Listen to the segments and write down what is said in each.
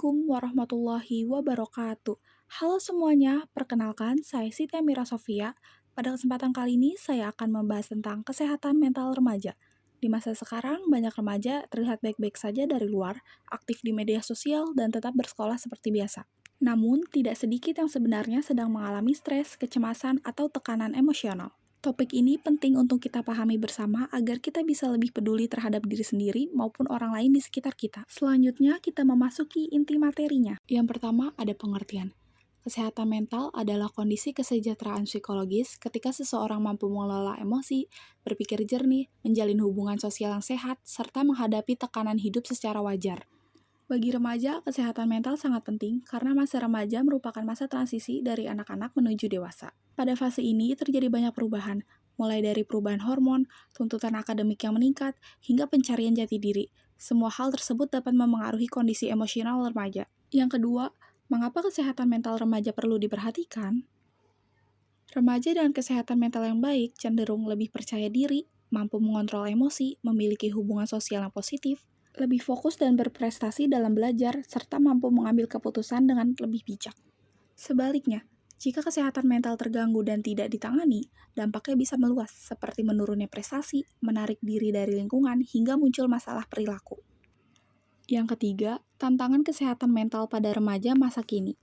Assalamualaikum warahmatullahi wabarakatuh. Halo semuanya, perkenalkan saya Siti Amira Sofia. Pada kesempatan kali ini saya akan membahas tentang kesehatan mental remaja. Di masa sekarang, banyak remaja terlihat baik-baik saja dari luar, aktif di media sosial, dan tetap bersekolah seperti biasa. Namun, tidak sedikit yang sebenarnya sedang mengalami stres, kecemasan, atau tekanan emosional. Topik ini penting untuk kita pahami bersama agar kita bisa lebih peduli terhadap diri sendiri maupun orang lain di sekitar kita. Selanjutnya, kita memasuki inti materinya. Yang pertama, ada pengertian. Kesehatan mental adalah kondisi kesejahteraan psikologis ketika seseorang mampu mengelola emosi, berpikir jernih, menjalin hubungan sosial yang sehat, serta menghadapi tekanan hidup secara wajar. Bagi remaja, kesehatan mental sangat penting karena masa remaja merupakan masa transisi dari anak-anak menuju dewasa. Pada fase ini terjadi banyak perubahan, mulai dari perubahan hormon, tuntutan akademik yang meningkat, hingga pencarian jati diri. Semua hal tersebut dapat memengaruhi kondisi emosional remaja. Yang kedua, mengapa kesehatan mental remaja perlu diperhatikan? Remaja dengan kesehatan mental yang baik cenderung lebih percaya diri, mampu mengontrol emosi, memiliki hubungan sosial yang positif, lebih fokus dan berprestasi dalam belajar, serta mampu mengambil keputusan dengan lebih bijak. Sebaliknya, jika kesehatan mental terganggu dan tidak ditangani, dampaknya bisa meluas, seperti menurunnya prestasi, menarik diri dari lingkungan, hingga muncul masalah perilaku. Yang ketiga, tantangan kesehatan mental pada remaja masa kini.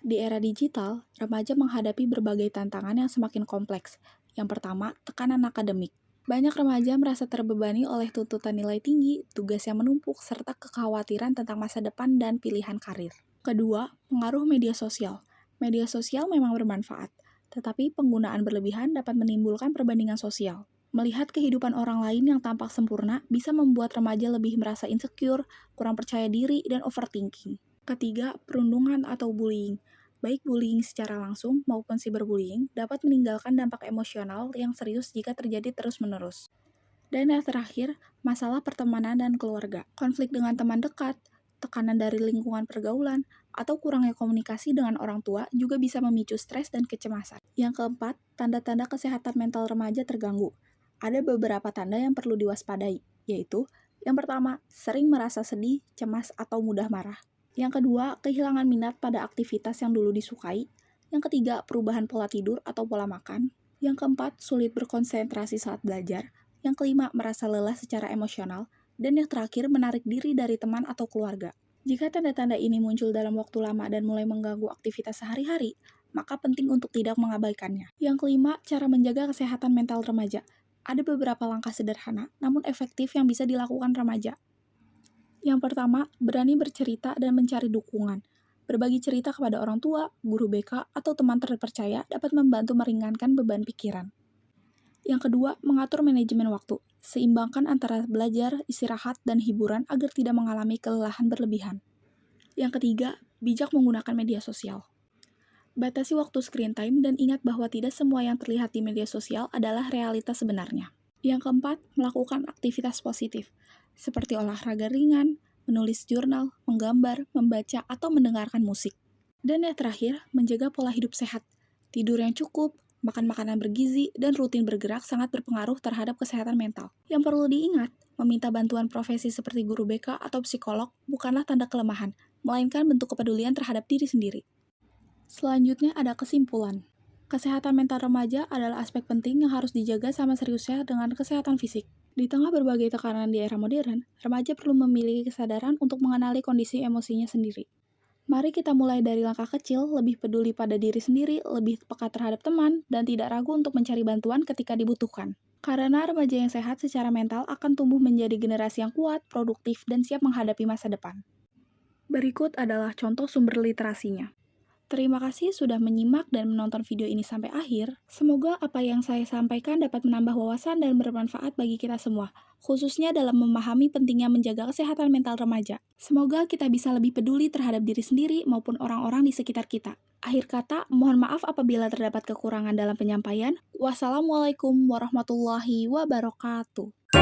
Di era digital, remaja menghadapi berbagai tantangan yang semakin kompleks. Yang pertama, tekanan akademik. Banyak remaja merasa terbebani oleh tuntutan nilai tinggi, tugas yang menumpuk, serta kekhawatiran tentang masa depan dan pilihan karir. Kedua, pengaruh media sosial. Media sosial memang bermanfaat, tetapi penggunaan berlebihan dapat menimbulkan perbandingan sosial. Melihat kehidupan orang lain yang tampak sempurna bisa membuat remaja lebih merasa insecure, kurang percaya diri, dan overthinking. Ketiga, perundungan atau bullying. Baik bullying secara langsung maupun cyberbullying dapat meninggalkan dampak emosional yang serius jika terjadi terus-menerus. Dan yang terakhir, masalah pertemanan dan keluarga. Konflik dengan teman dekat, tekanan dari lingkungan pergaulan, atau kurangnya komunikasi dengan orang tua juga bisa memicu stres dan kecemasan. Yang keempat, tanda-tanda kesehatan mental remaja terganggu. Ada beberapa tanda yang perlu diwaspadai, yaitu yang pertama, sering merasa sedih, cemas, atau mudah marah. Yang kedua, kehilangan minat pada aktivitas yang dulu disukai. Yang ketiga, perubahan pola tidur atau pola makan. Yang keempat, sulit berkonsentrasi saat belajar. Yang kelima, merasa lelah secara emosional. Dan yang terakhir, menarik diri dari teman atau keluarga. Jika tanda-tanda ini muncul dalam waktu lama dan mulai mengganggu aktivitas sehari-hari, maka penting untuk tidak mengabaikannya. Yang kelima, cara menjaga kesehatan mental remaja. Ada beberapa langkah sederhana, namun efektif yang bisa dilakukan remaja. Yang pertama, berani bercerita dan mencari dukungan. Berbagi cerita kepada orang tua, guru BK, atau teman terpercaya dapat membantu meringankan beban pikiran. Yang kedua, mengatur manajemen waktu. Seimbangkan antara belajar, istirahat, dan hiburan agar tidak mengalami kelelahan berlebihan. Yang ketiga, bijak menggunakan media sosial. Batasi waktu screen time dan ingat bahwa tidak semua yang terlihat di media sosial adalah realitas sebenarnya. Yang keempat, melakukan aktivitas positif, seperti olahraga ringan, menulis jurnal, menggambar, membaca, atau mendengarkan musik. Dan yang terakhir, menjaga pola hidup sehat. Tidur yang cukup, makan makanan bergizi, dan rutin bergerak sangat berpengaruh terhadap kesehatan mental. Yang perlu diingat, meminta bantuan profesi seperti guru BK atau psikolog bukanlah tanda kelemahan, melainkan bentuk kepedulian terhadap diri sendiri. Selanjutnya ada kesimpulan. Kesehatan mental remaja adalah aspek penting yang harus dijaga sama seriusnya dengan kesehatan fisik. Di tengah berbagai tekanan di era modern, remaja perlu memiliki kesadaran untuk mengenali kondisi emosinya sendiri. Mari kita mulai dari langkah kecil, lebih peduli pada diri sendiri, lebih peka terhadap teman, dan tidak ragu untuk mencari bantuan ketika dibutuhkan. Karena remaja yang sehat secara mental akan tumbuh menjadi generasi yang kuat, produktif, dan siap menghadapi masa depan. Berikut adalah contoh sumber literasinya. Terima kasih sudah menyimak dan menonton video ini sampai akhir. Semoga apa yang saya sampaikan dapat menambah wawasan dan bermanfaat bagi kita semua, khususnya dalam memahami pentingnya menjaga kesehatan mental remaja. Semoga kita bisa lebih peduli terhadap diri sendiri maupun orang-orang di sekitar kita. Akhir kata, mohon maaf apabila terdapat kekurangan dalam penyampaian. Wassalamualaikum warahmatullahi wabarakatuh.